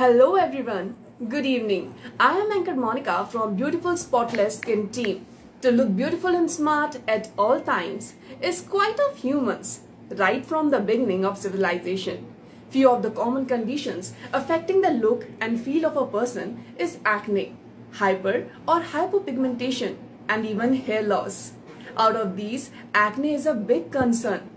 Hello everyone, good evening. I am Anchor Monica from Beautiful Spotless Skin team. To look beautiful and smart at all times is quite of humans, right from the beginning of civilization. Few of the common conditions affecting the look and feel of a person is acne, hyper or hypopigmentation, and even hair loss. Out of these, acne is a big concern.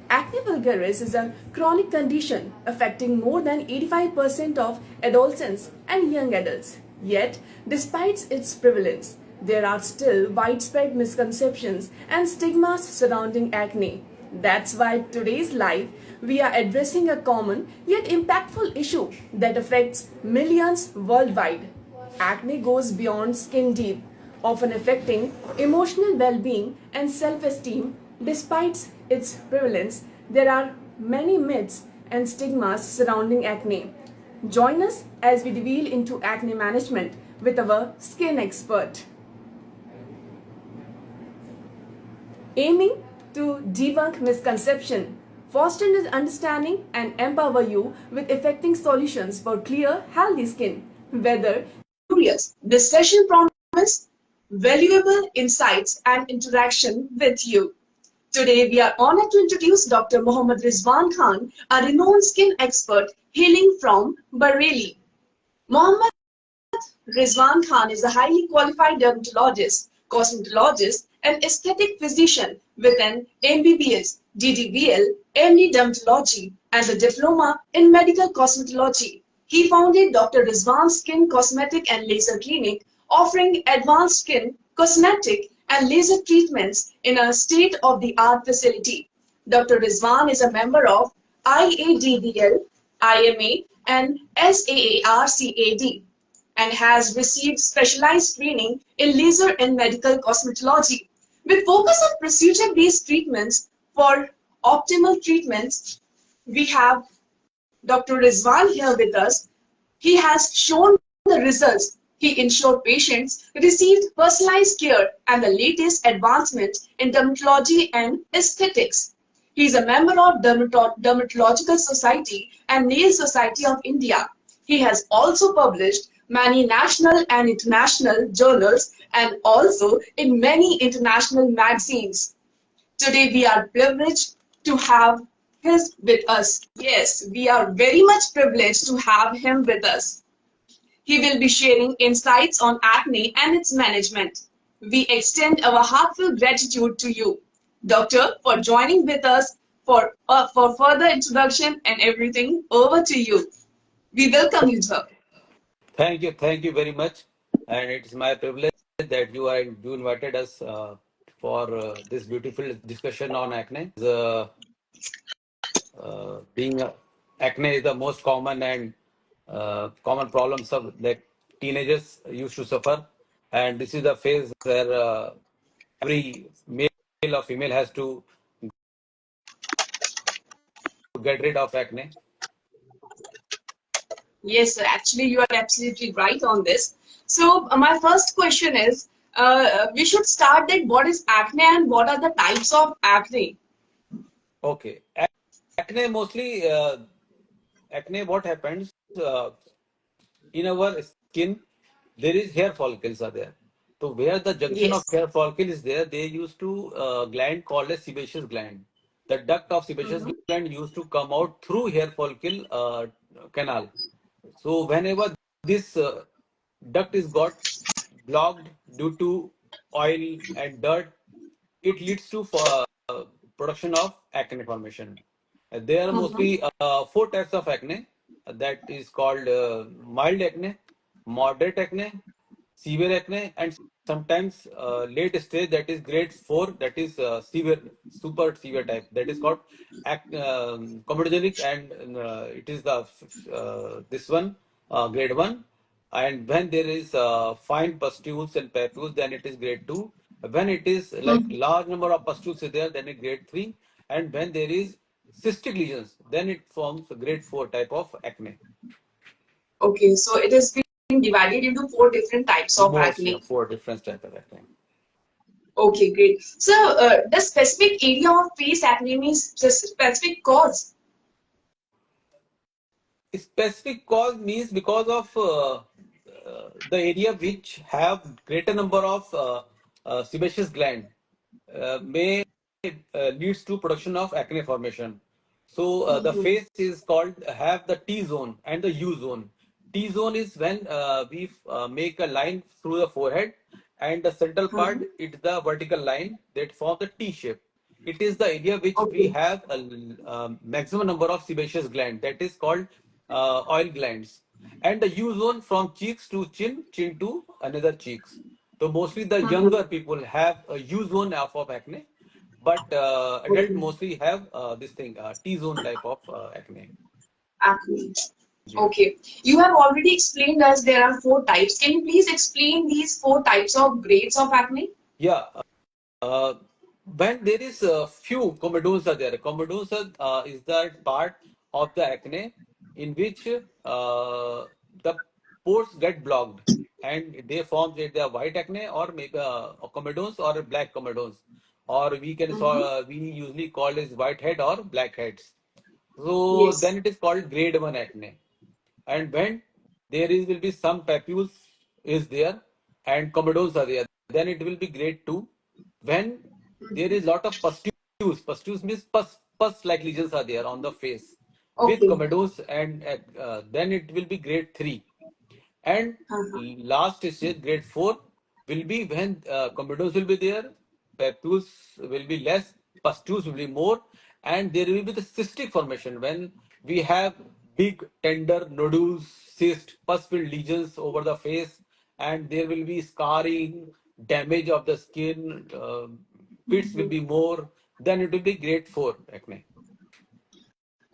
Acne vulgaris is a chronic condition affecting more than 85% of adolescents and young adults. Yet, despite its prevalence, there are still widespread misconceptions and stigmas surrounding acne. That's why today's live we are addressing a common yet impactful issue that affects millions worldwide. Acne goes beyond skin deep, often affecting emotional well being and self esteem. Despite its prevalence, there are many myths and stigmas surrounding acne. Join us as we delve into acne management with our skin expert. Aiming to debunk misconception, foster understanding, and empower you with effective solutions for clear, healthy skin. Whether curious, this session promises valuable insights and interaction with you. Today, we are honored to introduce Dr. Mohammad Rizwan Khan, a renowned skin expert hailing from Bareilly. Mohammad Rizwan Khan is a highly qualified dermatologist, cosmetologist, and aesthetic physician with an MBBS, DDBL, MD Dermatology, and a diploma in medical cosmetology. He founded Dr. Rizwan's Skin Cosmetic and Laser Clinic, offering advanced skin, cosmetic, and laser treatments in a state-of-the-art facility. Dr. Rizwan is a member of IADBL, IMA, and SAARCAD and has received specialized training in laser and medical cosmetology. With focus on procedure-based treatments for optimal treatments, we have Dr. Rizwan here with us. He has shown the results. He ensured patients received personalized care and the latest advancement in dermatology and aesthetics. He is a member of Dermatological Society and Nail Society of India. He has also published many national and international journals and also in many international magazines. Today we are privileged to have him with us. Yes, we are very much privileged to have him with us. He will be sharing insights on acne and its management. We extend our heartfelt gratitude to you, Doctor, for joining with us for further introduction and everything. Over to you. We welcome you, sir. Thank you very much. And it's my privilege that you invited us for this beautiful discussion on acne. Being acne is the most common and common problems of like teenagers used to suffer, and this is the phase where every male or female has to get rid of acne. Yes, sir. Actually, you are absolutely right on this. So, my first question is, we should start that what is acne and what are the types of acne? Okay, acne mostly acne. What happens in our skin? There is hair follicles are there. So where the junction of Yes. hair follicle is there, they used to gland called as sebaceous gland. The duct of sebaceous Mm-hmm. gland used to come out through hair follicle canal. So whenever this duct is got blocked due to oil and dirt, it leads to production of acne formation. There are Mm-hmm. mostly four types of acne. That is called mild acne, moderate acne, severe acne, and sometimes late stage, that is grade 4, that is severe, super severe type, that is called comedogenic, and it is the this one grade 1. And when there is fine pustules and papules, then it is grade 2. When it is like Mm-hmm. large number of pustules is there, then it grade 3. And when there is cystic lesions, then it forms a grade 4 type of acne. Okay, so it is being divided into four different types of Most, yeah, acne. 4 different type of acne. Okay, great. So, the specific area of face acne means the specific cause. specific cause means because of the area which have greater number of sebaceous gland may leads to production of acne formation. So the Mm-hmm. face is called have the T zone and the U zone. T zone is when we make a line through the forehead, and the central part Mm-hmm. it's the vertical line that form the T shape. It is the area which we Okay. have a maximum number of sebaceous gland, that is called oil glands. And the U zone from cheeks to chin, chin to another cheeks. So mostly the Mm-hmm. younger people have a U zone of acne, but adult Okay. mostly have this thing T zone type of acne. Acne. Yeah. Okay. You have already explained us there are four types. Can you please explain these four types of grades of acne? Yeah. Uh, when there is a few comedones are there. Comedones is that part of the acne in which the pores get blocked and they form either white acne or maybe comedones or black comedones, or we can Mm-hmm. we usually call as white head or black heads. So then Yes. it is called grade 1 acne. And when there is will be some papules is there and comedones are there, then it will be grade 2. When there is lot of pustules means pus like lesions are there on the face with Okay. comedones, and then it will be grade 3. And Uh-huh. last stage, grade 4, will be when comedones will be there, papules will be less, pustules will be more, and there will be the cystic formation when we have big tender nodules, cyst, pus-filled lesions over the face, and there will be scarring, damage of the skin, pits will be more. Then it will be grade 4 acne.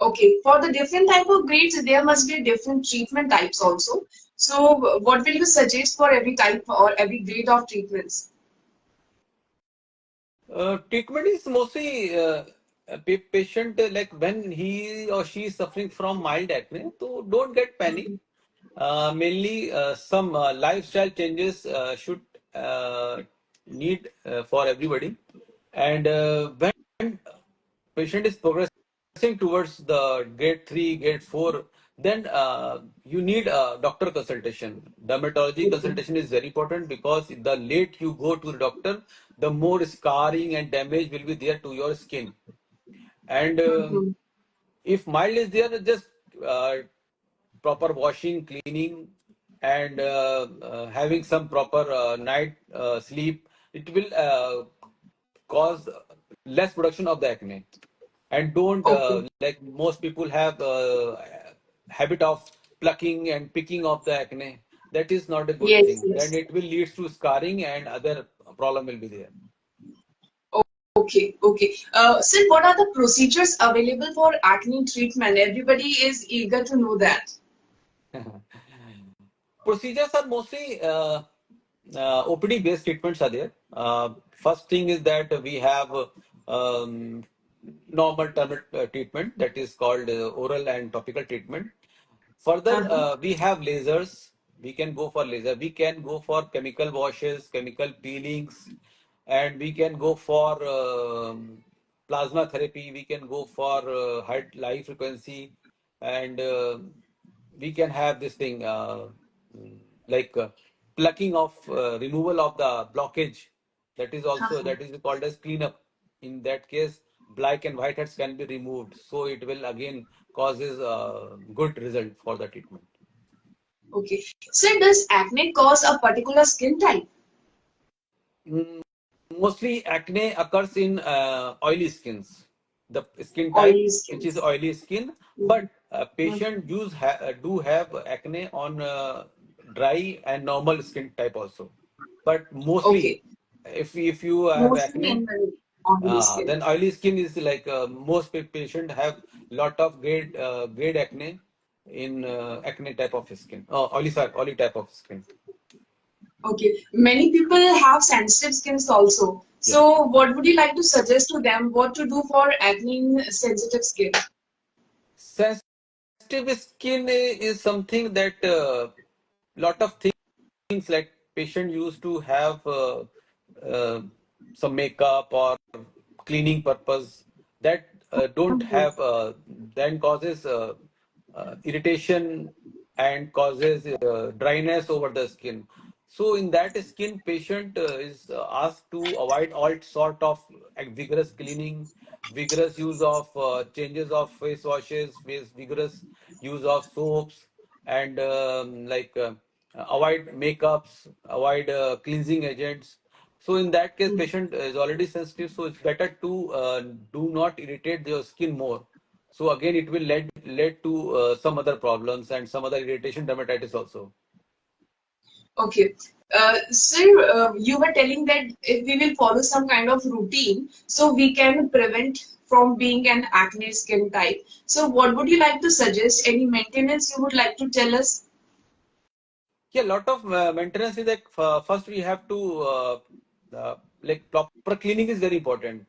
Okay. For the different type of grades, there must be different treatment types also. So, what will you suggest for every type or every grade of treatments? Treatment is mostly a patient like when he or she is suffering from mild acne, so don't get panic. Mainly, some lifestyle changes should uh, need for everybody. And when patient is progressing towards the grade 3, grade 4, then you need a doctor consultation. Dermatology Okay. consultation is very important because the late you go to the doctor, the more scarring and damage will be there to your skin. And Mm-hmm. if mild is there, just uh, proper washing, cleaning, and having some proper night sleep, it will cause less production of the acne. And don't Okay. like most people have habit of plucking and picking of the acne. That is not a good Yes, thing. Then yes. it will lead to scarring and other problem will be there. Okay, okay. Sir, what are the procedures available for acne treatment? Everybody is eager to know that. Procedures are mostly OPD based treatments are there. First thing is that we have um, normal term treatment that is called oral and topical treatment. Further, Uh-huh. we have lasers. We can go for laser. We can go for chemical washes, chemical peelings, and we can go for plasma therapy. We can go for high frequency, and we can have this thing like plucking of removal of the blockage. That is also Uh-huh. that is called as cleanup. In that case, black and white heads can be removed, so it will again causes a good result for the treatment. Okay. Sir, does acne cause a particular skin type? Mm, Mostly acne occurs in oily skins, the skin type Oily which is skins. oily skin, Mhm. but patient do have acne on dry and normal skin type also. But mostly, Okay. if you have Mostly acne, in the oily skin. then oily skin is like most patient have lot of grade acne in acne type of skin, oily type of skin. Okay. Many people have sensitive skins also. Yeah. So, what would you like to suggest to them what to do for acne sensitive skin? Sensitive skin is something that lot of things like patient used to have uh, some makeup or cleaning purpose that don't Mhm. have then causes irritation and causes dryness over the skin. So in that skin, patient is asked to avoid all sort of vigorous cleaning, vigorous use of changes of face washes, vigorous use of soaps, and avoid makeups, avoid cleansing agents. So in that case, patient is already sensitive, so it's better to do not irritate your skin more. So again, it will lead to some other problems and some other irritation, dermatitis also. Okay. Sir, you were telling that if we will follow some kind of routine, so we can prevent from being an acne skin type. So, what would you like to suggest? Any maintenance you would like to tell us? Yeah, lot of maintenance is like first we have to like proper cleaning is very important.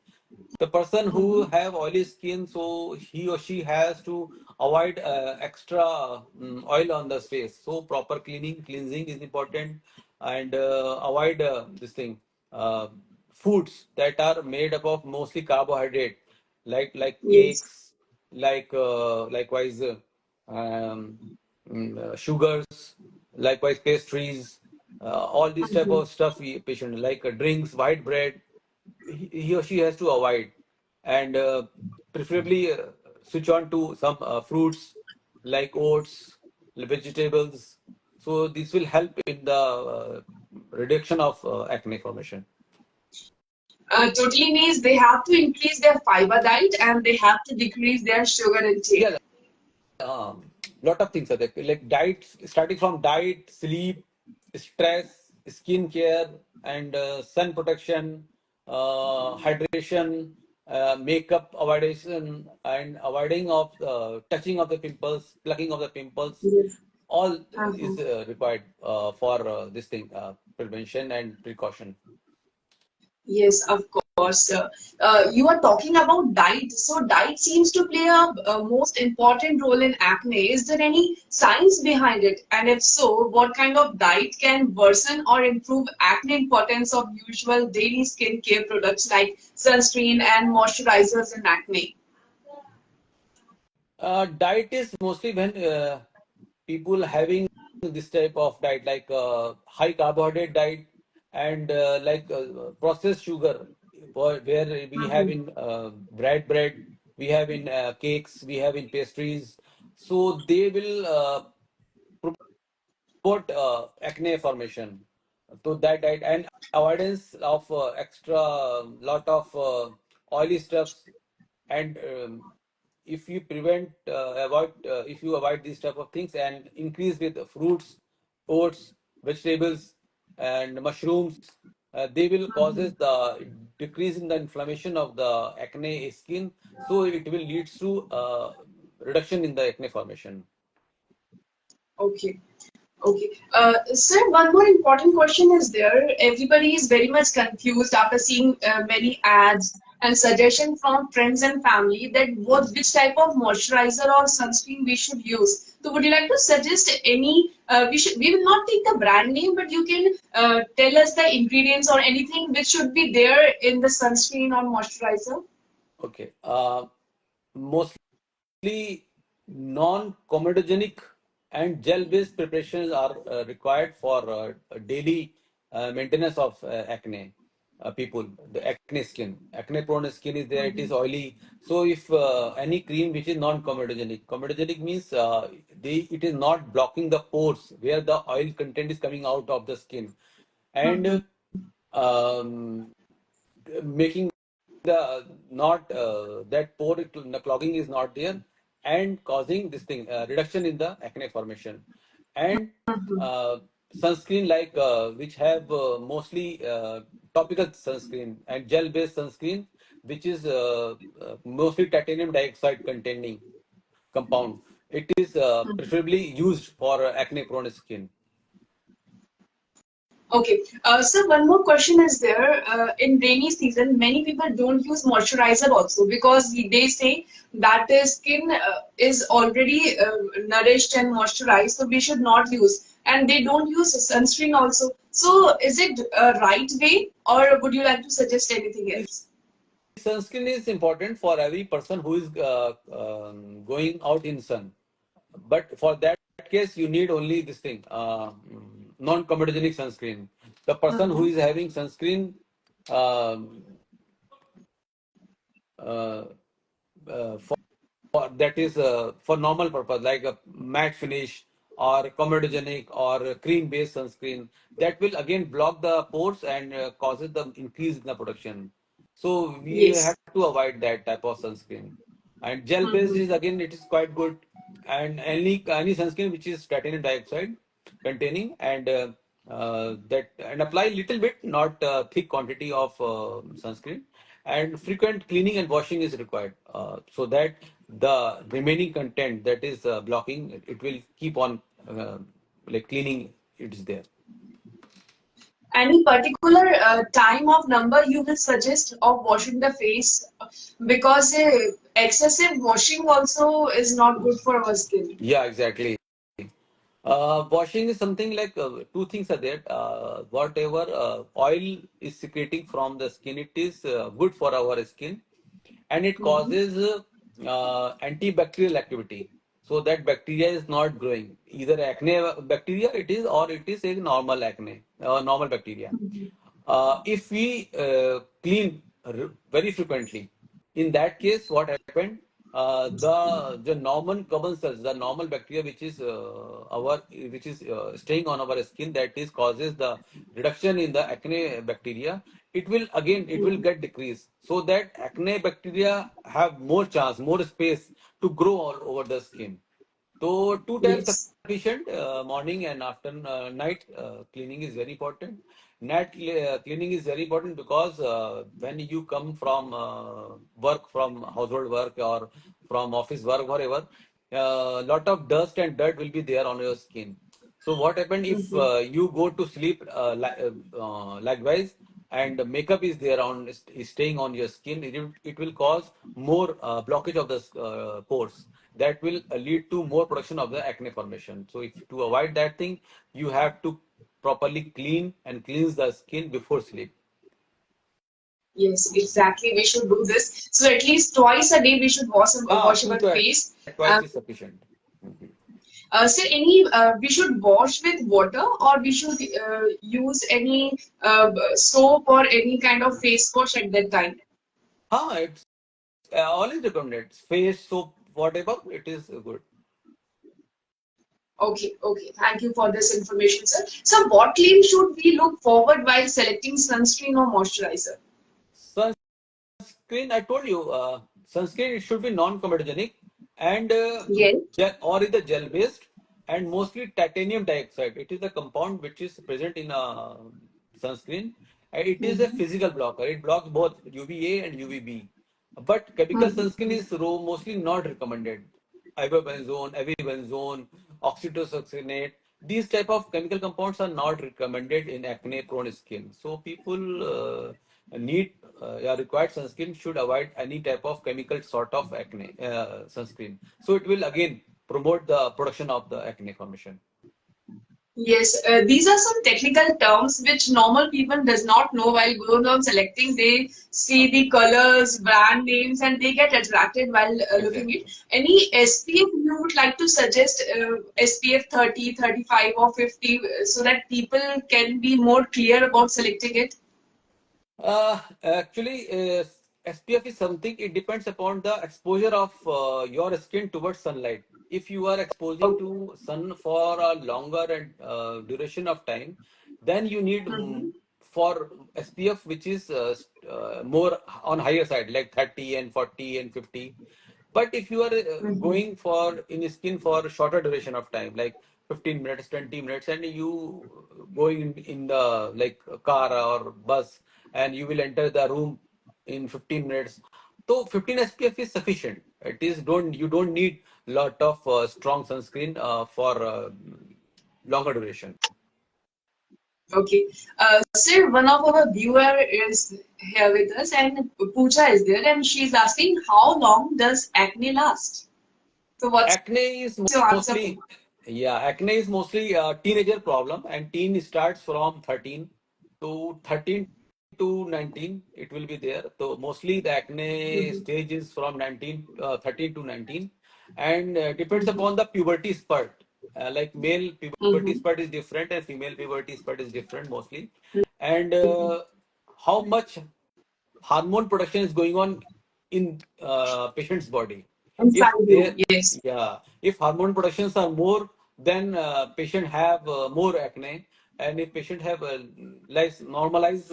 The person who Mm-hmm. have oily skin, so he or she has to avoid extra oil on the face. So proper cleansing is important, and avoid this thing uh, foods that are made up of mostly carbohydrate, like Yes. cakes, likewise sugars, likewise pastries, all these type Mm-hmm. of stuff patient like drinks, white bread, he or she has to avoid, and preferably switch on to some fruits like oats, vegetables. So this will help in the reduction of acne formation. Totally means they have to increase their fiber diet and they have to decrease their sugar intake. Yeah, lot of things are there, like diet, starting from diet, sleep, stress, skin care, and sun protection, hydration, makeup avoidation, and avoiding of touching of the pimples, plucking of the pimples. Yes. All Uh-huh. is required for this thing, prevention and precaution. Yes, of course. You are talking about diet. So diet seems to play a most important role in acne. Is there any science behind it? And if so, what kind of diet can worsen or improve acne importance of usual daily skincare products like sunscreen and moisturizers in acne? Diet is mostly when people having this type of diet, like high carbohydrate diet and processed sugar, where we have Mhm. in bread, we have in cakes, we have in pastries. So they will promote acne formation. So that diet and avoidance of extra lot of oily stuffs, and if you if you avoid these type of things and increase with fruits, oats, vegetables, and mushrooms, they will causes the decrease in the inflammation of the acne skin, so it will leads to reduction in the acne formation. Okay. Okay. Sir, one more important question is there. Everybody is very much confused after seeing many ads and suggestions from friends and family that which type of moisturizer or sunscreen we should use. So, would you like to suggest any? We will not take the brand name, but you can tell us the ingredients or anything which should be there in the sunscreen or moisturizer. Okay. Mostly non-comedogenic and gel-based preparations are required for daily maintenance of acne people. The acne skin, acne-prone skin is there. It is oily. So if any cream which is non-comedogenic, comedogenic means it is not blocking the pores where the oil content is coming out of the skin, and um, making the not that pore clogging is not there, and causing this thing reduction in the acne formation, and uh, sunscreen like which have mostly topical sunscreen and gel based sunscreen, which is mostly titanium dioxide containing compound. It is preferably used for acne prone skin. Okay. So one more question is there. In rainy season, many people don't use moisturizer also because they say that the skin is already nourished and moisturized, so we should not use. And they don't use sunscreen also. So is it a right way, or would you like to suggest anything else? Sunscreen is important for every person who is going out in sun. but for that case, you need only this thing, non-comedogenic sunscreen. The person who Mhm. is having sunscreen um, uh, for that is for normal purpose, like a matte finish or comedogenic or cream based sunscreen, that will again block the pores and causes the increase in the production. So we Yes. have to avoid that type of sunscreen. And gel based is, Mhm. again, it is quite good. And any sunscreen which is titanium dioxide containing, and that, and apply little bit, not thick quantity of sunscreen, and frequent cleaning and washing is required, so that the remaining content that is blocking, it will keep on like cleaning, it is there. Any particular time of number you will suggest of washing the face? Because excessive washing also is not good for our skin. Yeah, exactly. Washing is something like, two things are there. Whatever oil is secreting from the skin, it is good for our skin, and it Mhm. causes antibacterial activity. So that bacteria is not growing. Either acne bacteria it is, or it is a normal acne, normal bacteria. If we clean very frequently, in that case, what happened? The normal common cells, the normal bacteria which is our which is staying on our skin, that is causes the reduction in the acne bacteria. It will again, it will Mhm. get decreased, so that acne bacteria have more chance, more space to grow all over the skin. So two times Yes. sufficient, morning and after night cleaning is very important. Cleaning is very important because when you come from work, from household work or from office work, whatever, lot of dust and dirt will be there on your skin. So what happened if Mhm. you go to sleep likewise, and makeup is there on, is staying on your skin, it will cause more blockage of the pores, that will lead to more production of the acne formation. So if to avoid that thing, you have to properly clean and cleanse the skin before sleep. Yes, exactly. We should do this. So at least twice a day we should wash Two our to face. twice is sufficient. Mhm. So any we should wash with water, or we should use any soap or any kind of face wash at that time. It's always recommended. Face soap, whatever, it is good. Okay, okay. Thank you for this information, sir. So what claim should we look forward while selecting sunscreen or moisturizer? Sunscreen, I told you, sunscreen, it should be non-comedogenic, and Yes. or either gel based, and mostly titanium dioxide. It is a compound which is present in sunscreen. And it is a Mm-hmm. physical blocker. It blocks both UVA and UVB. But chemical sunscreen is mostly not recommended. Avibenzone, oxytocyanate. These type of chemical compounds are not recommended in acne-prone skin. So people need required sunscreen should avoid any type of chemical sort of acne sunscreen. So it will again promote the production of the acne formation. Yes, these are some technical terms which normal people does not know while going on selecting. They see the colors, brand names, and they get attracted while looking it. Exactly. Any SPF you would like to suggest, SPF 30, 35, or 50, so that people can be more clear about selecting it? Actually, SPF is something, it depends upon the exposure of your skin towards sunlight. If you are exposing Okay. to sun for a longer and duration of time, then you need Mm-hmm. for SPF which is more on higher side, like 30 and 40 and 50. But if you are Mm-hmm. going for in skin for shorter duration of time, like 15 minutes, 20 minutes, and you going in the like car or bus, and you will enter the room in 15 minutes. So 15 SPF is sufficient. It is, don't, you don't need lot of strong sunscreen for longer duration. Okay. Sir, one of our viewer is here with us, and Pooja is there, and she's asking, how long does acne last? So what's Acne is your answer for? mostly, yeah, acne is mostly a teenager problem, and teen starts from 13 to 19. It will be there. So mostly the acne Mhm. stage is from 13 to 19. and depends upon the puberty spurt. Like male puberty Mm-hmm. spurt is different and female puberty spurt is different mostly. And how much hormone production is going on in patient's body. Inside If you, there, yes. yeah, if hormone productions are more, then patient have more acne, and if patient have less normalized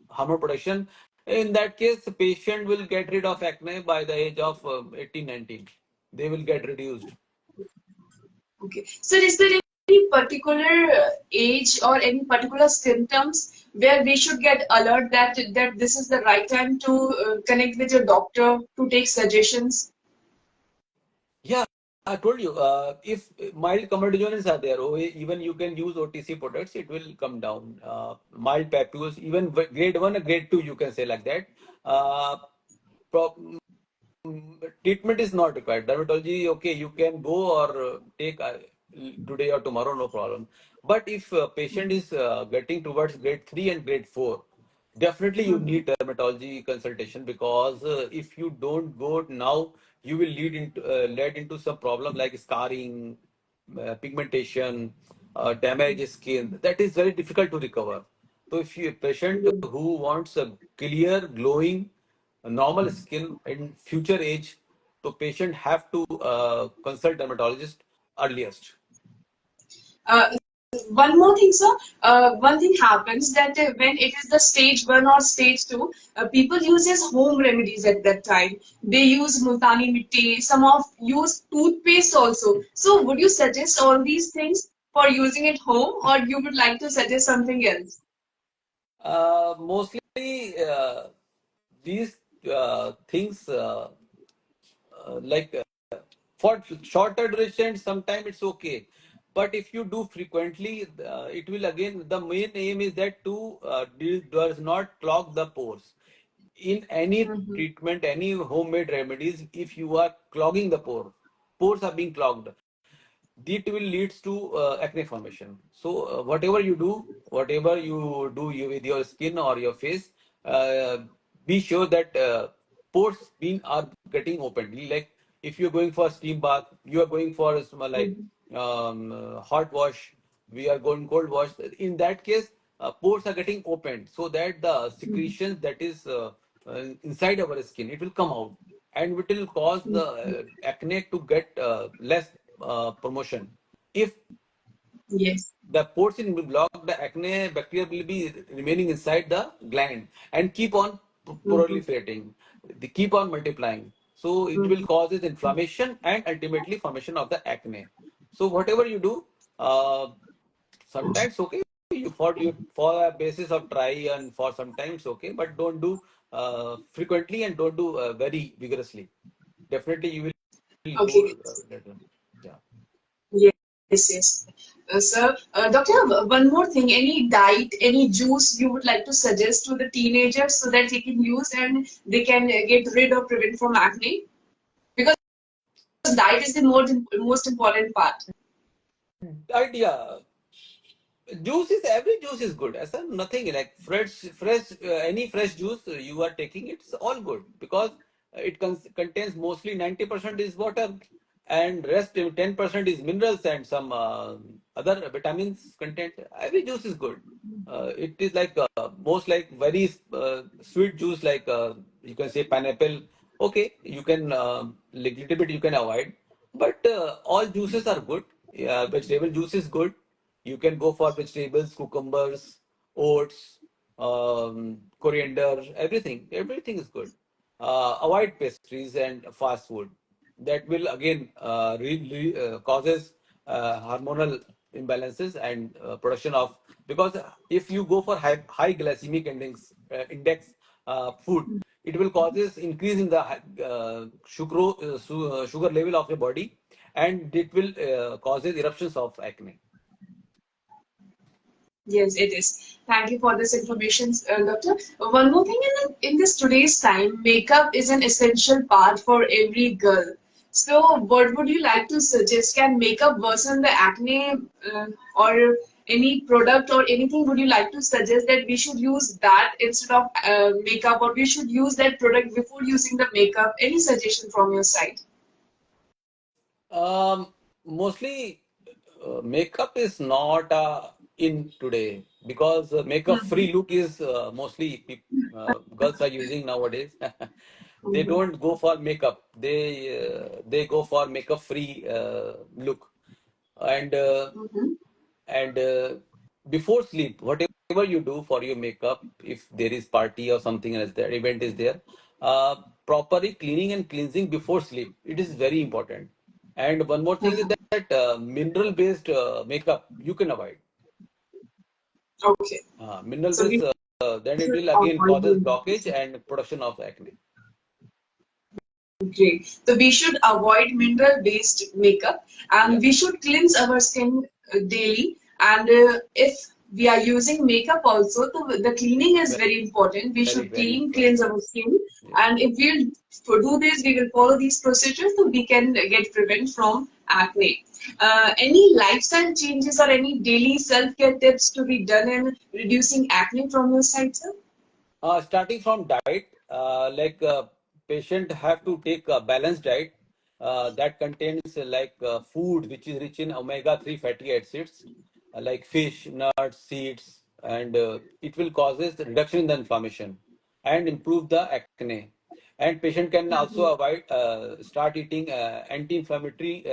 hormone production, in that case, the patient will get rid of acne by the age of 18, 19. They will get reduced. Okay. So is there any particular age or any particular symptoms where we should get alert that this is the right time to connect with your doctor to take suggestions? Yeah, I told you, if mild comedogenics are there, even you can use OTC products, it will come down. Mild papules, even grade 1 or grade 2, you can say like that. Uh, pro- Treatment is not required. Dermatology, okay, you can go or take today or tomorrow, no problem. But if patient is getting towards grade 3 and grade 4, definitely you need dermatology consultation, because if you don't go now, you will lead into some problem like scarring, pigmentation, damaged skin. That is very difficult to recover. So if you a patient who wants a clear, glowing, normal skin in future age, so patient have to consult dermatologist earliest. Uh, One more thing, sir. One thing happens that when it is the stage one or stage two, people uses home remedies at that time. They use multani mitti. Some of use toothpaste also. So, would you suggest all these things for using at home, or you would like to suggest something else? Mostly these things like for shorter duration, sometimes it's okay. But if you do frequently, it will again, the main aim is that to does not clog the pores. In any Mm-hmm. treatment, any homemade remedies, if you are clogging the pores are being clogged, it will leads to acne formation. So whatever you do with your skin or your face, uh, be sure that pores being are getting opened. Like if you're going for steam bath, you are going for like hot wash, we are going cold wash. In that case, pores are getting opened so that the secretions that is inside our skin, it will come out, and it will cause the acne to get less promotion. If Yes. the pores in blocked, the acne bacteria will be remaining inside the gland and keep on Mm-hmm. proliferating. They keep on multiplying. So it will cause inflammation and ultimately formation of the acne. So whatever you do, uh, sometimes okay, you for a basis of try, and for sometimes okay, but don't do frequently, and don't do very vigorously. Definitely you will go Okay. later. Yeah. Yes, yes. Sir, doctor, one more thing. Any diet, any juice you would like to suggest to the teenagers so that they can use and they can get rid or prevent from acne? Because diet is the most important part. Idea. Every juice is good. As nothing like fresh any fresh juice you are taking, it's all good, because it contains mostly 90% is water, and rest 10% is minerals and some other vitamins content. Every juice is good. It is like most like very sweet juice, like you can say pineapple. Okay, you can little bit you can avoid, but all juices are good. Yeah, vegetable juice is good. You can go for vegetables, cucumbers, oats, coriander, everything. Everything is good. Avoid pastries and fast food. That will again causes hormonal imbalances and production of, because if you go for high glycemic index food, it will causes increase in the sugar level of your body, and it will causes eruptions of acne. Yes, it is. Thank you for this information, doctor. One more thing, in this today's time, makeup is an essential part for every girl. So, what would you like to suggest? Can makeup worsen the acne, or any product or anything? Would you like to suggest that we should use that instead of makeup, or we should use that product before using the makeup? Any suggestion from your side? Mostly makeup is not in today because makeup Mm-hmm. free look is mostly girls are using nowadays. They Mm-hmm. don't go for makeup. They go for makeup free look. And Mm-hmm. and before sleep, whatever you do for your makeup, if there is party or something else, there event is there, uh, properly cleaning and cleansing before sleep, it is very important. And one more thing is Mm-hmm. that mineral based makeup you can avoid. Okay. Mineral So based, we then it should will again avoid causes doing blockage this. and production of acne. Great. So we should avoid mineral-based makeup, Yeah, and we should cleanse our skin daily. And if we are using makeup also, the cleaning is very important. We very should very cleanse important. our skin, Yeah. and if we'll do this, we will follow these procedures, so we can get prevent from acne. Any lifestyle changes or any daily self-care tips to be done in reducing acne from your side, sir? Starting from diet, patient have to take a balanced diet that contains food which is rich in omega-3 fatty acids like fish, nuts, seeds, and it will causes the reduction in the inflammation and improve the acne. And patient can also Mhm. avoid start eating anti-inflammatory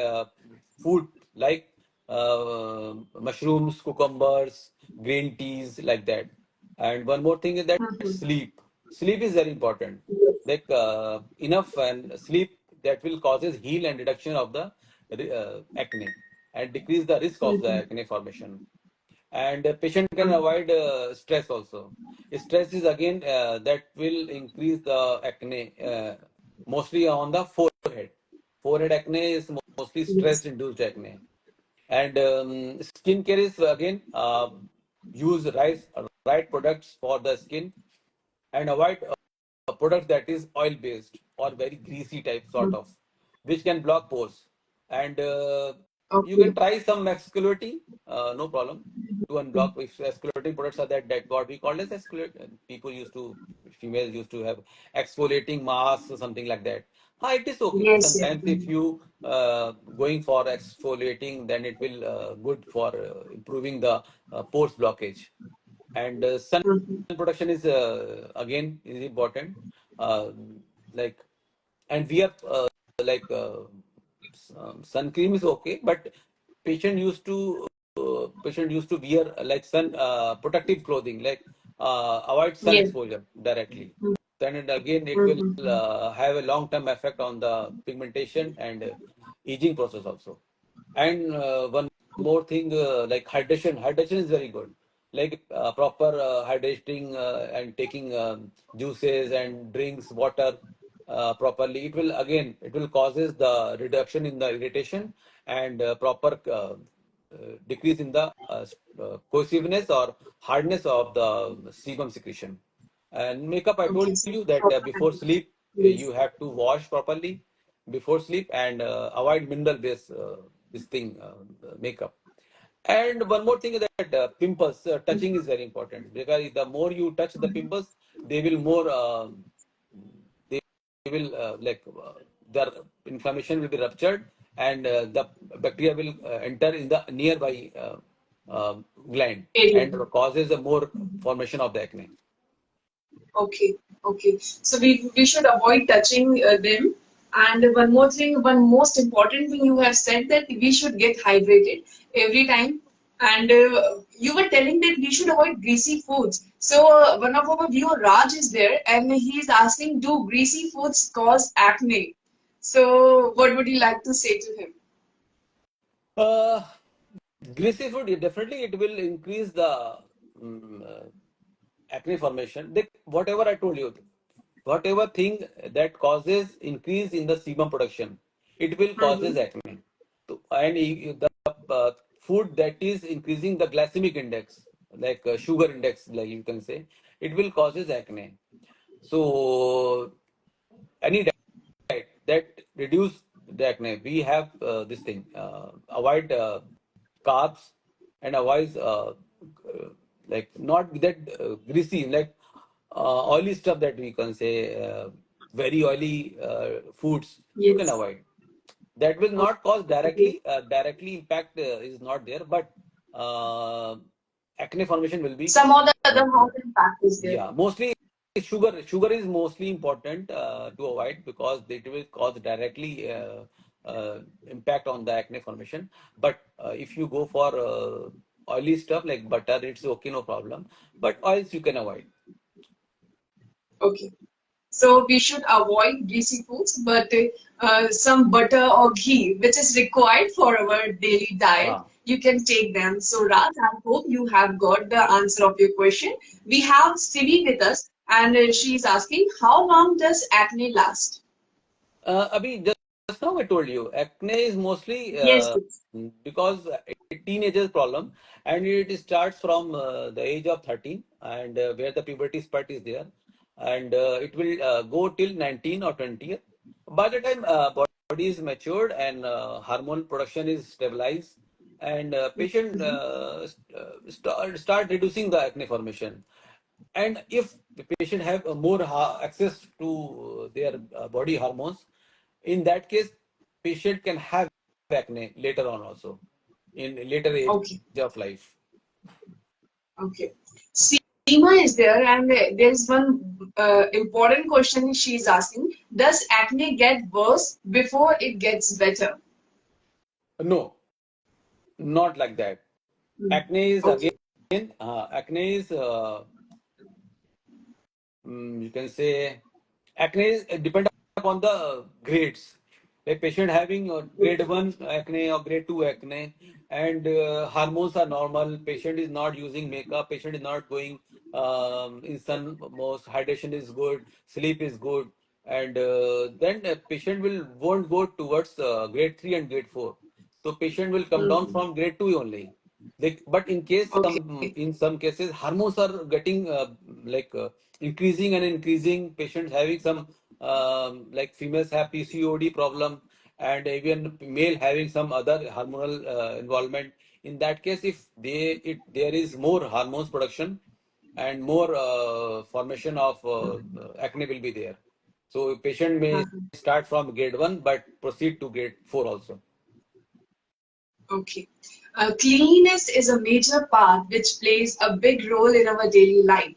food like mushrooms, cucumbers, green teas, like that. And one more thing is that Mhm. sleep. Sleep is very important. Yes. Like enough and sleep that will causes heal and reduction of the acne and decrease the risk of the Mhm. acne formation. And patient can Mhm. avoid stress also. Stress is again that will increase the acne mostly on the forehead. Forehead acne is mostly stress Yes. induced acne. And skincare is again use right products for the skin and avoid a product that is oil based or very greasy type sort Mhm. of, which can block pores. And you can Okay. try some exfoliating, no problem, to unblock if exfoliating products are that what we call as exfoliate. People used to, females used to have exfoliating masks or something like that. It is okay. Yes, yes. Sometimes if you going for exfoliating, then it will good for improving the pores blockage. And sun Mhm. protection is again is important. Uh, like, and we have like sun cream is okay, but patient used to patient used to wear like sun protective clothing, like avoid sun Yes. exposure directly. Then and again it will Mhm. have a long term effect on the pigmentation and aging process also. And one more thing, like hydration is very good. Like proper hydrating and taking juices and drinks, water properly. It will causes the reduction in the irritation and proper decrease in the cohesiveness or hardness of the sebum secretion. And makeup, I told Okay, so you that proper before hydration. sleep, you Yes. have to wash properly before sleep and avoid mineral based this thing makeup. And one more thing is that pimples touching is very important because the more you touch the pimples, they will more they will their inflammation will be ruptured and the bacteria will enter in the nearby gland Area. and causes a more formation of the acne. Okay. Okay. So we should avoid touching them. And one more thing, one most important thing you have said that we should get hydrated every time. And you were telling that we should avoid greasy foods. So one of our viewer Raj is there, and he is asking, do greasy foods cause acne? So what would you like to say to him? Uh, Greasy food, definitely it will increase the acne formation. Whatever I told you, whatever thing that causes increase in the sebum production, it will causes Mm-hmm. acne. And the food that is increasing the glycemic index, like sugar index, like you can say, it will causes acne. So any that reduce the acne. We have this thing, avoid carbs and avoid like not that greasy, like oily stuff that we can say, very oily foods you can Yes. avoid. That will not cause Okay. directly impact is not there, but uh, acne formation will be Some of the other health impact is there. yeah, mostly sugar is mostly important to avoid because it will cause directly impact on the acne formation. But if you go for oily stuff like butter, it's okay, no problem. But oils you can avoid. Okay. So we should avoid greasy foods, but some butter or ghee, which is required for our daily diet, Ah. you can take them. So Raj, I hope you have got the answer of your question. We have Sivi with us, and she's asking, how long does acne last? Abhi, just now I told you, acne is mostly Yes, yes. because a teenager's problem, and it starts from the age of 13, and where the puberty spurt is there, and it will go till 19 or 20. By the time body is matured and hormone production is stabilized, and patient Mhm. start reducing the acne formation. And if the patient have more access to their body hormones, in that case, patient can have acne later on also in later age Okay, of life. okay. Seema is there, and there's one important question she's asking. Does acne get worse before it gets better? No, not like that. Hmm. Acne is Okay, again, acne is you can say acne is depend upon the grades. A patient having grade okay, 1 acne or grade 2 acne and hormones are normal, patient is not using makeup, patient is not going in sun, most hydration is good, sleep is good, and then a patient will won't go towards grade 3 and grade 4. So patient will come down hmm, from grade 2 only. But in case okay, some in some cases hormones are getting like increasing and increasing. Patients having some like females have PCOD problem, and even male having some other hormonal involvement. In that case, if there is more hormones production and more formation of acne will be there. So patient may uh-huh, start from grade 1 but proceed to grade 4 also. okay. Cleanliness is a major part which plays a big role in our daily life.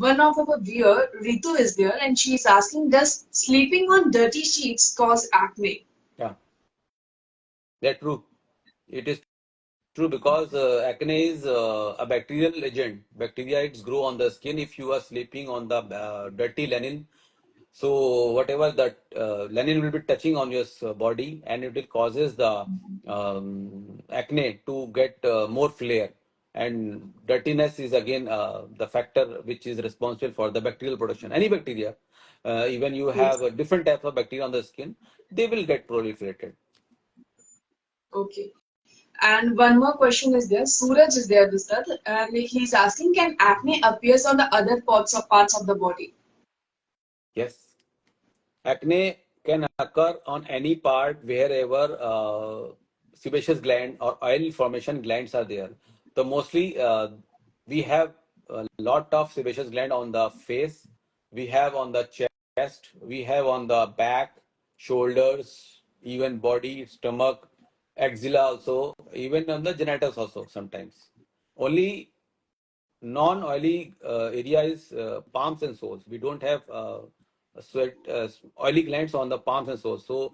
One of our viewer, Ritu, is there, and she is asking, does sleeping on dirty sheets cause acne? Yeah, that's true. It is true because acne is a bacterial agent. Bacteria it's grow on the skin if you are sleeping on the dirty linen. So whatever that linen will be touching on your body, and it will causes the acne to get more flare. And dirtiness is again the factor which is responsible for the bacterial production. Any bacteria, even you have Yes. a different type of bacteria on the skin, they will get proliferated. Okay. And one more question is there. Suraj is there with us, and he's asking, can acne appears on the other parts of the body? Yes. Acne can occur on any part wherever sebaceous gland or oil formation glands are there. So mostly we have a lot of sebaceous gland on the face, we have on the chest, we have on the back, shoulders, even body, stomach, axilla also, even on the genitals also sometimes. Only non-oily area is palms and soles. We don't have sweat oily glands on the palms and soles. So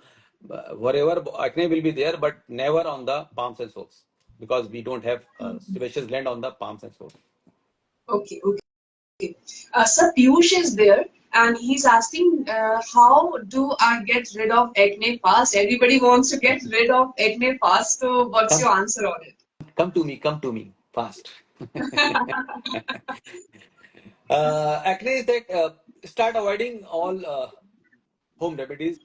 wherever acne will be there, but never on the palms and soles because we don't have sebaceous gland on the palms and soles. Okay, okay. Sir Piyush is there, and he's asking, how do I get rid of acne fast? Everybody wants to get rid of acne fast. So, what's Come, your answer on it? come to me fast. Acne is that start avoiding all home remedies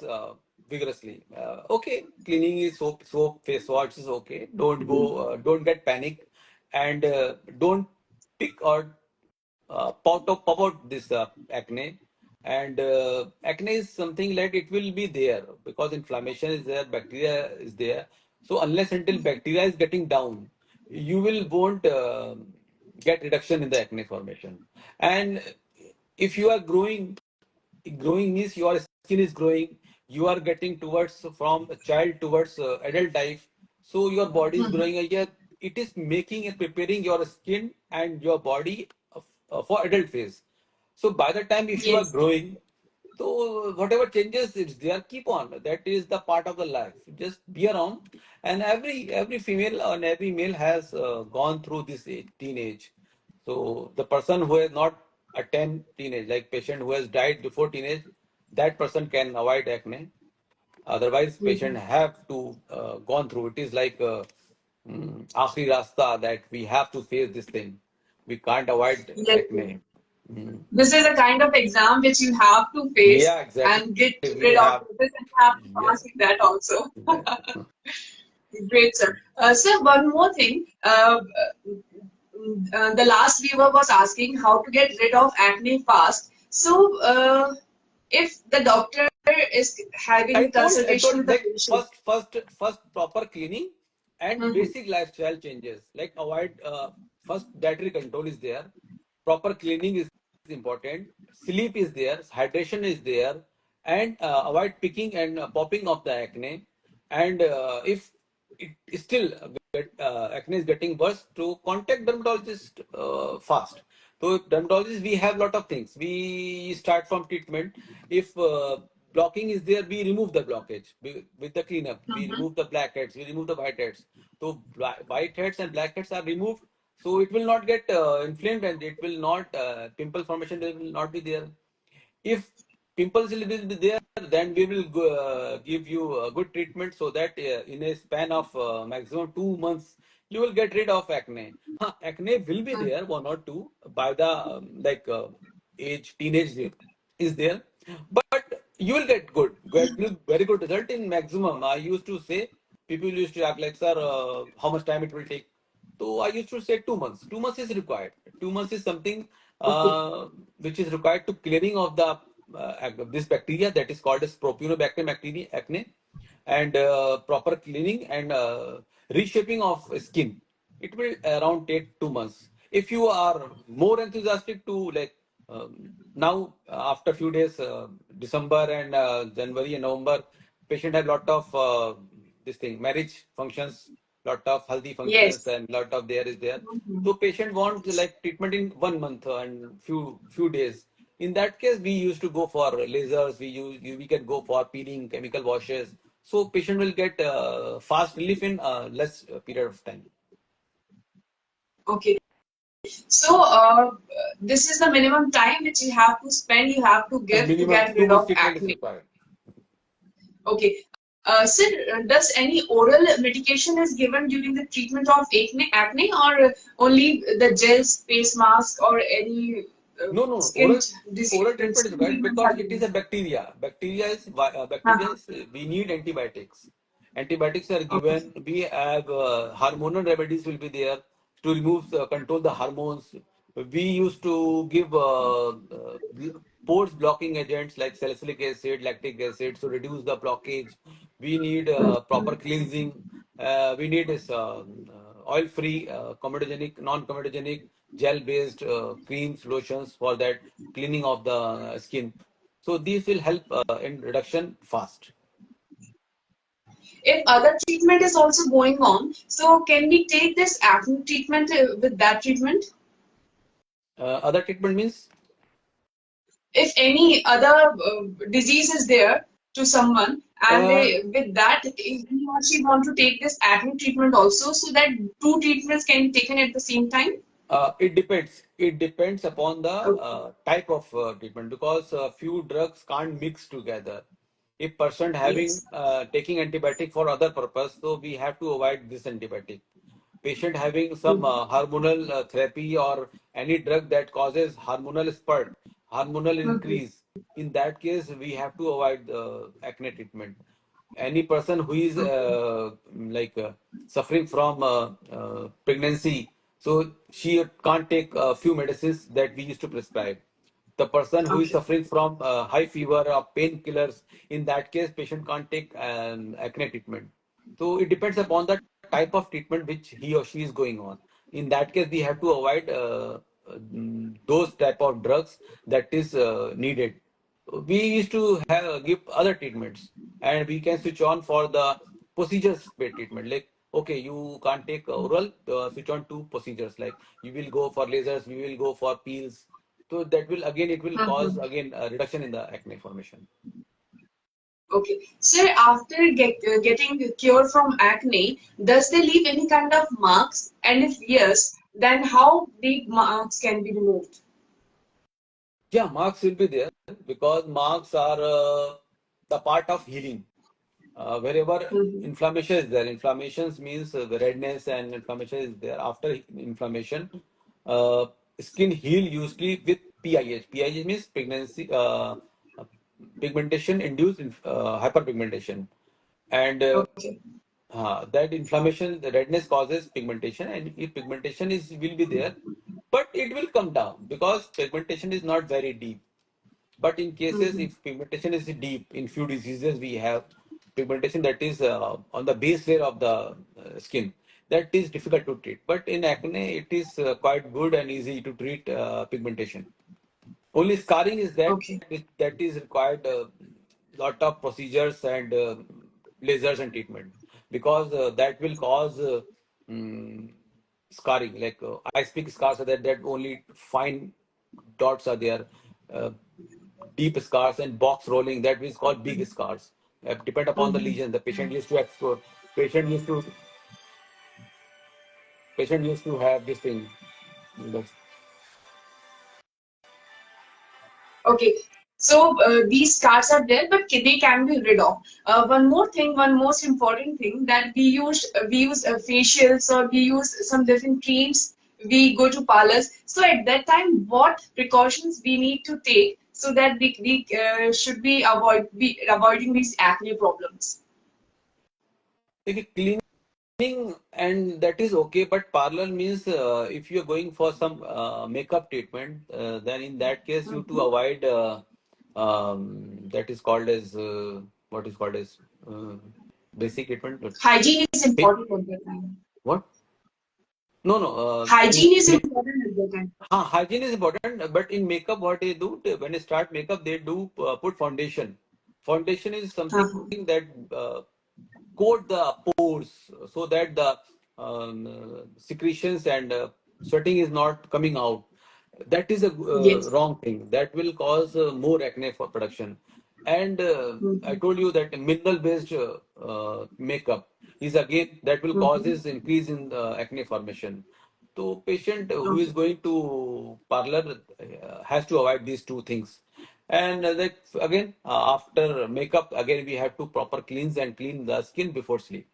uh, vigorously. Okay, cleaning is soap, face wash is okay. Don't get panic, and don't pick or pop out this acne. And acne is something like it will be there because inflammation is there, bacteria is there. So unless until bacteria is getting down, you will won't get reduction in the acne formation. And if you are growing means your skin is growing, you are getting towards from a child towards adult life. So your body is Mhm. growing again. It is making and preparing your skin and your body for adult phase. So by the time if you are Yes. growing, so whatever changes it's there, keep on. That is the part of the life. Just be around. And every female and every male has gone through this teenage. So the person who has not attained teenage, like patient who has died before teenage, that person can avoid acne. Otherwise, patient Mhm. have to gone through. It is like आखिरी rasta that we have to face this thing. We can't avoid Yes. acne. Mm. This is a kind of exam which you have to face Yeah, exactly. and get We rid of have. this, and you have to Yeah, pass in that also. exactly. Great, sir. Sir, one more thing. The last viewer was asking how to get rid of acne fast. So, if the doctor is I having told, I consultation told with the like patient. first proper cleaning and Mhm. basic lifestyle changes. Like avoid first dietary control is there. Proper cleaning is important. Sleep is there. Hydration is there, and avoid picking and popping of the acne. And if it is still acne is getting worse, to contact dermatologist fast. So dermatologist, we have lot of things. We start from treatment. If blocking is there, we remove the blockage with the cleanup. We Mhm. remove the blackheads, we remove the whiteheads. So whiteheads and blackheads are removed. So it will not get inflamed and it will not pimple formation will not be there. If pimples will be there, then we will give you a good treatment so that in a span of maximum 2 months, you will get rid of acne. Huh, acne will be there, one or two, by the age, teenage is there. But you will get very good result in maximum. I used to say, people used to ask like, sir, how much time it will take? So I used to say 2 months. 2 months is required. 2 months is something Okay. which is required to clearing of the this bacteria that is called as propionobacterium acne, and proper cleaning and reshaping of skin. It will around take 2 months. If you are more enthusiastic to like now after few days, December and January and November, patient have lot of this thing marriage functions, lot of healthy functions, Yes. and lot of there is there. Mhm. So patient wants like treatment in 1 month and few days. In that case, we used to go for lasers. We can go for peeling, chemical washes. So patient will get fast relief in less period of time. Okay. So, this is the minimum time which you have to spend, you have to And give to minimum get two rid months of treatment is acne. required. Okay. Sir, does any oral medication is given during the treatment of acne, or only the gels, face mask, or any No, no, skin oral disease, treatment is skin required treatments because are it is given? a bacteria. Bacteria Uh-huh. is we need antibiotics. Antibiotics are Okay. given. We have hormonal remedies will be there to remove control the hormones. We used to give pores blocking agents like salicylic acid, lactic acid to reduce the blockage. We need proper cleansing. We need this oil-free, comedogenic, non-comedogenic, gel-based creams, lotions for that cleaning of the skin. So these will help in reduction fast. If other treatment is also going on, so can we take this acne treatment with that treatment? Other treatment means If any other disease is there to someone, and uh, with that he or she want to take this acne treatment also, so that two treatments can be taken at the same time. it depends. It depends upon the Okay. type of treatment because few drugs can't mix together. If person having Yes. taking antibiotic for other purpose, so we have to avoid this antibiotic. Patient having some Mhm. hormonal therapy or any drug that causes hormonal spurt, hormonal Mhm. increase. In that case, we have to avoid the acne treatment. Any person who is Okay. suffering from pregnancy, so she can't take a few medicines that we used to prescribe. The person who is Okay. suffering from high fever or painkillers, in that case, patient can't take acne treatment. So it depends upon the type of treatment which he or she is going on. In that case, we have to avoid those type of drugs that is needed. we used to give other treatments, and we can switch on for the procedures based treatment. Like, okay, you can't take oral, switch on to procedures. Like, you will go for lasers, we will go for peels. So that will again, it will cause Mhm. again a reduction in the acne formation. Okay. So after getting cured from acne, does they leave any kind of marks? And if yes, then how big marks can be removed? Yeah, marks will be there because marks are the part of healing. Wherever Mhm. inflammation is there, inflammations means the redness and inflammation is there. After inflammation, uh, skin heal usually with PIH. PIH means pregnancy, pigmentation induced hyperpigmentation, and Okay. that inflammation, the redness causes pigmentation, and if pigmentation is will be there, but it will come down because pigmentation is not very deep. But in cases Mhm. if pigmentation is deep, in few diseases we have pigmentation that is on the base layer of the skin. That is difficult to treat. But in acne, it is quite good and easy to treat pigmentation. Only scarring is Okay. that is required lot of procedures and lasers and treatment because that will cause mm, scarring. Like I speak scars are that only fine dots are there, uh, deep scars and box rolling that is called big scars. Depend upon the Mhm. lesion. The patient used to explore. Patient used to patient used to have this thing. Okay. So these scars are there, but they can be rid of. One more thing, one most important thing that we use facials or we use some different creams. We go to parlors. So at that time, what precautions we need to take so that we should be avoiding these acne problems. Like cleaning and that is okay, but parlor means if you're going for some makeup treatment, then in that case you to Mhm. avoid that is called as what is called as uh, basic treatment. But Hygiene is fa- important at that time. what? No, no. Hygiene is important at that time. Hygiene is important, but in makeup, what they do when they start makeup, they do put foundation. Foundation is something Uh-huh. that coat the pores so that the secretions and sweating is not coming out. That is a Yes. wrong thing. That will cause more acne for production. And I Mhm. told you that mineral based makeup is again that will Mhm. causes increase in acne formation. So patient who is Okay. going to parlor has to avoid these two things. And that again after makeup again we have to proper cleanse and clean the skin before sleep.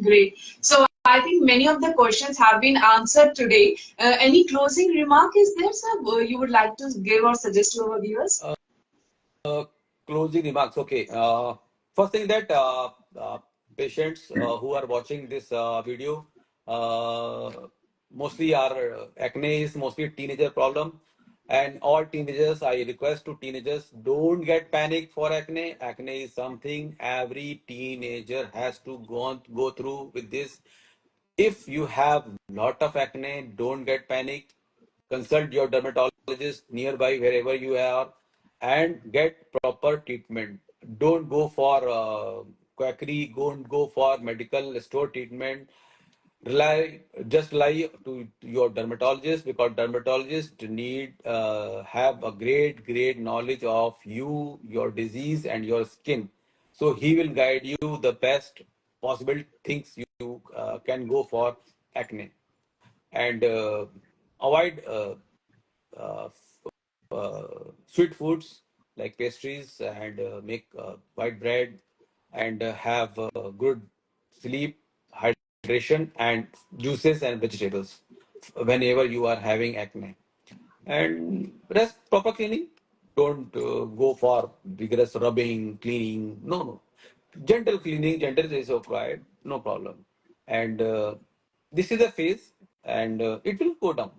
Great. So I think many of the questions have been answered today. Any closing remark is there, sir? You would like to give or suggest to our viewers? Uh, Closing remarks. Okay. First thing that patients who are watching this video, uh, mostly are acne is mostly teenager problem, and all teenagers. I request to teenagers don't get panic for acne. Acne is something every teenager has to go through with this. If you have lot of acne, don't get panic. Consult your dermatologist nearby wherever you are and get proper treatment. Don't go for quackery. Don't go for medical store treatment. Rely to your dermatologist because dermatologist need have a great knowledge of you, your disease, and your skin. So he will guide you the best possible things you can go for acne and avoid uh, sweet foods like pastries and make white bread and have good sleep, hydration, and juices and vegetables whenever you are having acne. And rest proper cleaning. Don't go for vigorous rubbing, cleaning. No, no. Gentle cleaning, gentle is required. No problem. And this is a phase, and it will go down.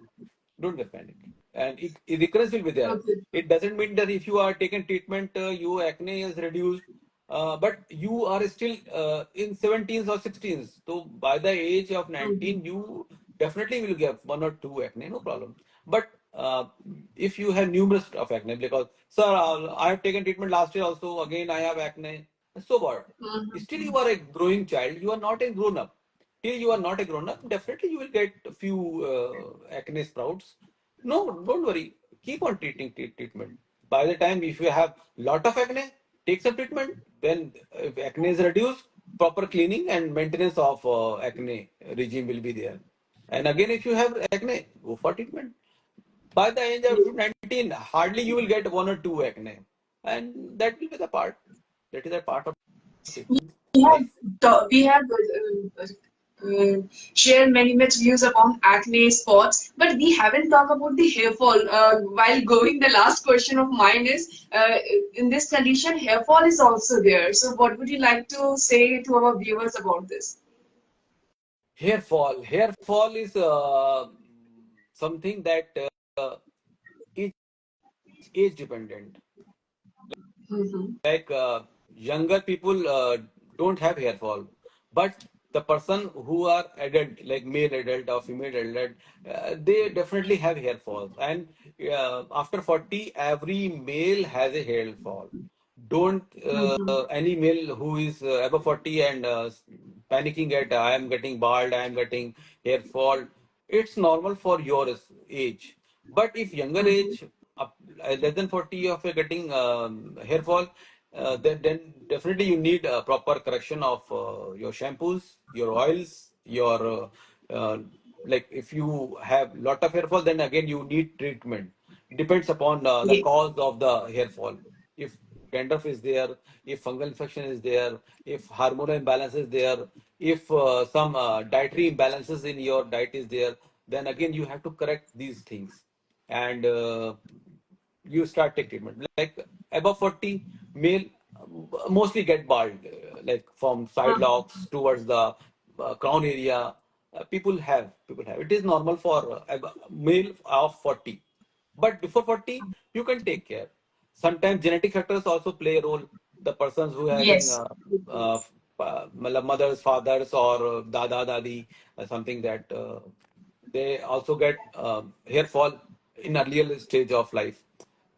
Don't get panic. And recurrence will be there. Okay. It doesn't mean that if you are taking treatment, your acne is reduced, but you are still in 17s or 16s. So by the age of Mhm. 19, you definitely will get one or two acne, no problem. But if you have numerous of acne, because sir, I have taken treatment last year also, again I have acne. So what? Still you are a growing child. You are not a grown up. Till you are not a grown up, definitely you will get a few acne sprouts. No, don't worry. Keep on treatment. By the time if you have lot of acne, take some treatment. Then if acne is reduced, proper cleaning and maintenance of acne regime will be there. And again, if you have acne, go for treatment. By the age of 19, hardly you will get one or two acne. And that will be the part. That is a part of treatment. We have Life. we have shared many much views about acne spots, but we haven't talked about the hair fall. While going, the last question of mine is, in this condition, hair fall is also there. So, what would you like to say to our viewers about this? Hair fall. Hair fall is something that is age dependent. Mm-hmm. Like younger people don't have hair fall, but the person who are adult, like male adult or female adult, they definitely have hair falls. And after 40, every male has a hair fall. Don't Mm-hmm. any male who is above 40 and panicking at I am getting bald, I am getting hair fall. It's normal for your age. But if younger Mm-hmm. age, less than 40 of you getting hair fall, then definitely you need a proper correction of your shampoos, your oils, your like if you have lot of hair fall, then again you need treatment. Depends upon the Yes. cause of the hair fall. If dandruff is there, if fungal infection is there, if hormonal imbalance is there, if some dietary imbalances in your diet is there, then again you have to correct these things. And you start take treatment. Like above 40, male mostly get bald, like from side Mm-hmm. locks towards the crown area. People have. It is normal for male of 40. But before 40, you can take care. Sometimes genetic factors also play a role. The persons who are having Yes. uh, mothers, fathers, or dada, dadi, something that they also get hair fall in earlier stage of life.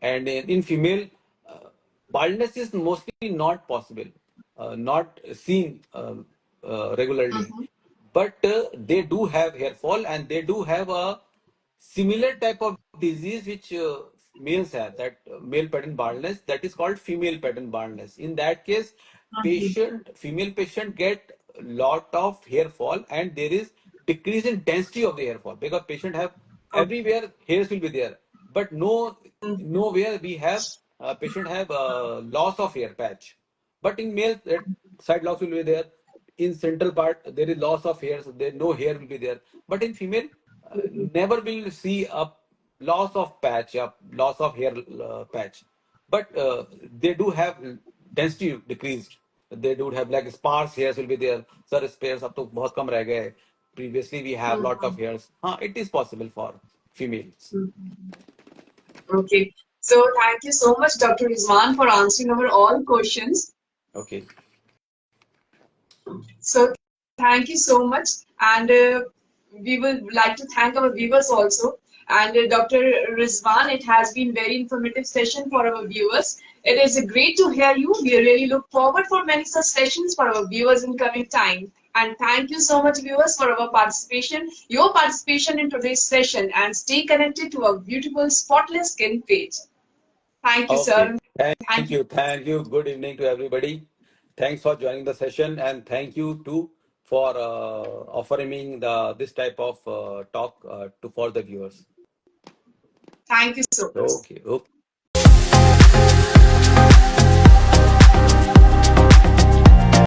And in female, baldness is mostly not possible, not seen regularly. Mm-hmm. But they do have hair fall and they do have a similar type of disease which males have, that male pattern baldness, that is called female pattern baldness. In that case, female patient get lot of hair fall and there is decrease in density of the hair fall because patient have everywhere hairs will be there, but nowhere we have patient have loss of hair patch. But in male, that side loss will be there. In central part, there is loss of hair, so there no hair will be there. But in female, never will see a loss of patch, a loss of hair patch. But they do have density decreased. They do have like sparse hairs will be there. Sir, spares अब तो बहुत कम रह गए. Previously, we have lot of hairs. It is possible for females. Okay. So thank you so much, Dr. Rizwan, for answering our all questions. Okay. So thank you so much, and we would like to thank our viewers also. And Dr. Rizwan, it has been very informative session for our viewers. It is great to hear you. We really look forward for many such sessions for our viewers in coming time. And thank you so much, viewers, for our participation, your participation in today's session, and stay connected to our beautiful spotless skin page. Thank you, Okay. sir. Thank Thank you. you. Thank you. Good evening to everybody. Thanks for joining the session and thank you too for offering me this type of talk to for the viewers. Thank you so much. Okay. Okay.